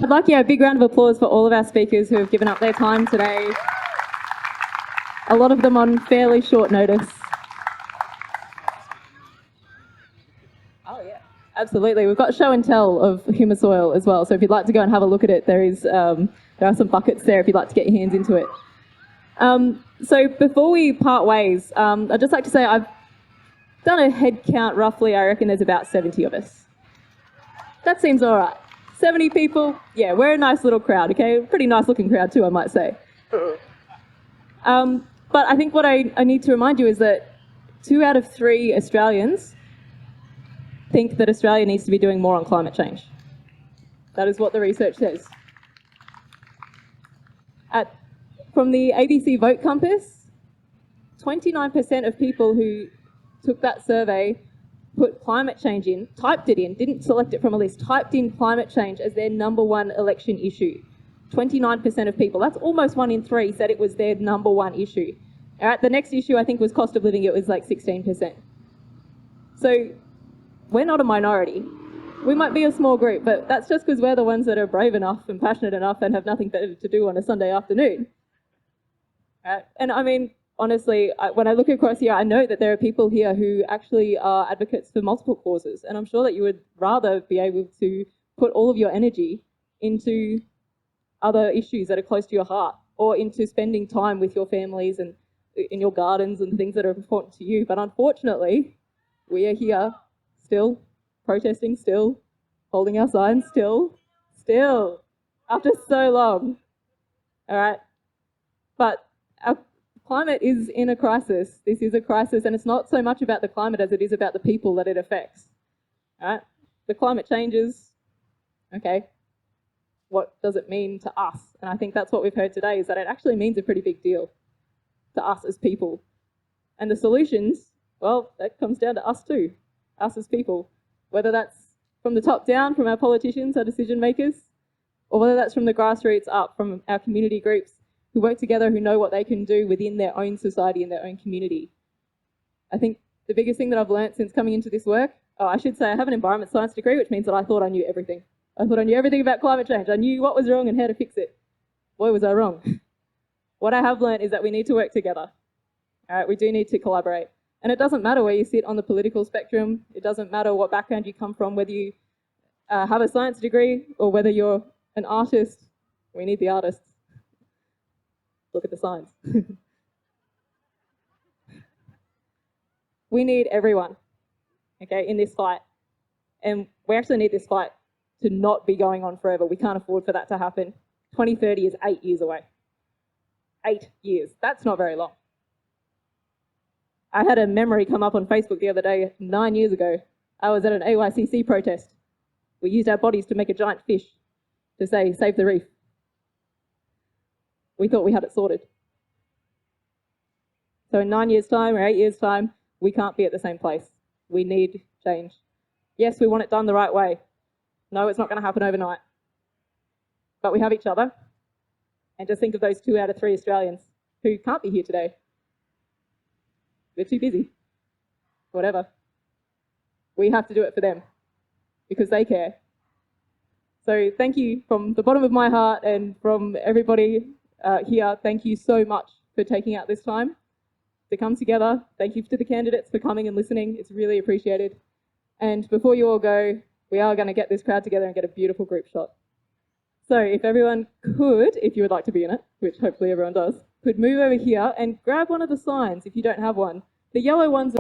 I'd like a big round of applause for all of our speakers who have given up their time today. A lot of them on fairly short notice. Oh yeah, absolutely. We've got show and tell of humus oil as well. So if you'd like to go and have a look at it, there are some buckets there if you'd like to get your hands into it. So before we part ways, I'd just like to say I've done a head count roughly. I reckon there's about 70 of us. That seems all right. 70 people, yeah, we're a nice little crowd, okay? Pretty nice looking crowd too, I might say. But I think what I need to remind you is that 2 out of 3 Australians think that Australia needs to be doing more on climate change. That is what the research says. From the ABC Vote Compass, 29% of people who took that survey put climate change in, typed it in, didn't select it from a list, typed in climate change as their #1 election issue. 29% of people, that's almost 1 in 3, said it was their #1 issue. All right, the next issue I think was cost of living, it was like 16%. So we're not a minority. We might be a small group, but that's just because we're the ones that are brave enough and passionate enough and have nothing better to do on a Sunday afternoon. All right? And I mean, honestly, when I look across here, I know that there are people here who actually are advocates for multiple causes, and I'm sure that you would rather be able to put all of your energy into other issues that are close to your heart, or into spending time with your families and in your gardens and things that are important to you. But unfortunately, we are here still, protesting still, holding our signs still, after so long. All right? But our climate is in a crisis. This is a crisis, and it's not so much about the climate as it is about the people that it affects. All right? The climate changes, okay, what does it mean to us? And I think that's what we've heard today, is that it actually means a pretty big deal to us as people. And the solutions, well, that comes down to us too, us as people, whether that's from the top down, from our politicians, our decision makers, or whether that's from the grassroots up, from our community groups who work together, who know what they can do within their own society and their own community. I think the biggest thing that I've learned since coming into this work, I should say I have an environment science degree, which means that I thought I knew everything. I thought I knew everything about climate change. I knew what was wrong and how to fix it. Boy, was I wrong. What I have learned is that we need to work together. All right, we do need to collaborate. And it doesn't matter where you sit on the political spectrum. It doesn't matter what background you come from, whether you have a science degree or whether you're an artist. We need the artists. Look at the signs. We need everyone, okay, in this fight. And we actually need this fight to not be going on forever. We can't afford for that to happen. 2030 is 8 years away. 8 years. That's not very long. I had a memory come up on Facebook the other day, 9 years ago. I was at an AYCC protest. We used our bodies to make a giant fish to say, save the reef. We thought we had it sorted. So in 9 years' time or 8 years' time, we can't be at the same place. We need change. Yes, we want it done the right way. No, it's not going to happen overnight. But we have each other. And just think of those 2 out of 3 Australians who can't be here today. They're too busy. Whatever. We have to do it for them because they care. So thank you from the bottom of my heart and from everybody here. Thank you so much for taking out this time to come together. Thank you to the candidates for coming and listening. It's really appreciated. And before you all go, we are going to get this crowd together and get a beautiful group shot. So if everyone could, if you would like to be in it, which hopefully everyone does, could move over here and grab one of the signs if you don't have one. The yellow ones